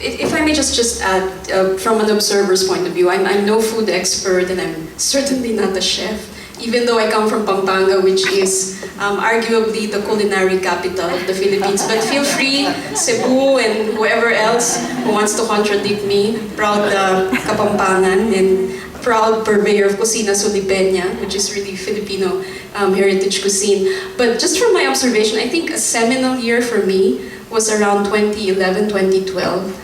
if I may just add, from an observer's point of view, I'm no food expert and I'm certainly not a chef, even though I come from Pampanga, which is arguably the culinary capital of the Philippines. But feel free, Cebu and whoever else who wants to contradict me, proud Kapampangan and proud purveyor of Cocina Sulipena, which is really Filipino heritage cuisine. But just from my observation, I think a seminal year for me was around 2011, 2012.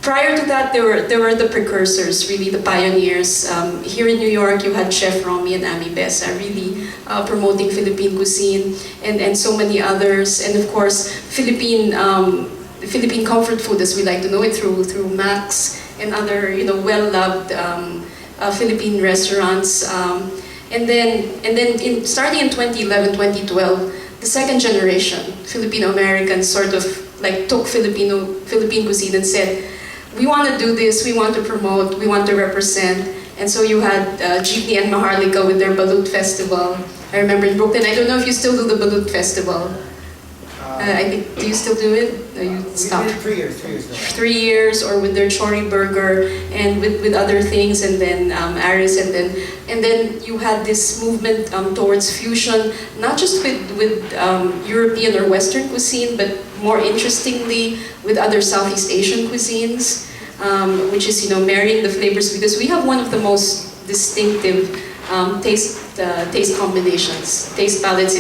Prior to that, there were the precursors, really the pioneers. Here in New York, you had Chef Romy and Ami Besa really promoting Philippine cuisine, and so many others. And of course, Philippine comfort food, as we like to know it, through Max and other well-loved Philippine restaurants. And then starting in 2011, 2012, the second generation Filipino Americans sort of like took Philippine cuisine and said, we want to do this, we want to promote, we want to represent. And so you had Jeepney and Maharlika with their Balut Festival. I remember in Brooklyn, I don't know if you still do the Balut Festival. I think, do you still do it? No, you stopped. We did 3 years. 3 years, or with their Chori Burger and with other things, and then Aris, and then you had this movement towards fusion, not just with European or Western cuisine, but more interestingly with other Southeast Asian cuisines, which is marrying the flavors, because we have one of the most distinctive taste combinations, taste palettes.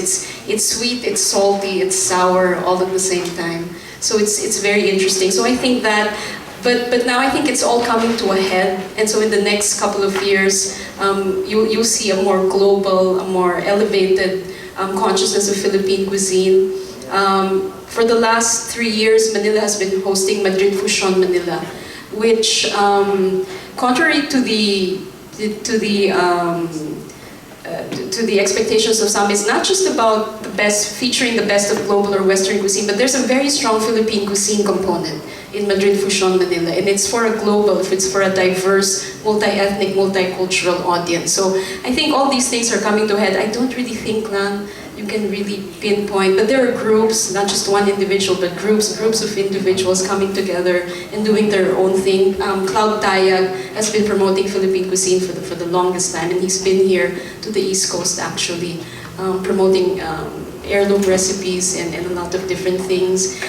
It's sweet, it's salty, it's sour, all at the same time. So it's very interesting. So I think that, but now I think it's all coming to a head. And so in the next couple of years, you'll see a more global, a more elevated consciousness of Philippine cuisine. For the last 3 years, Manila has been hosting Madrid Fusion Manila, which, contrary to the expectations of some, is not just about featuring the best of global or Western cuisine, but there's a very strong Philippine cuisine component in Madrid Fusion Manila, and it's for a global, it's for a diverse, multi-ethnic, multicultural audience. So I think all these things are coming to a head. I don't really think you can really pinpoint, but there are groups, not just one individual, but groups of individuals coming together and doing their own thing. Cloud Tayag has been promoting Philippine cuisine for the longest time, and he's been here to the East Coast actually, promoting heirloom recipes and a lot of different things.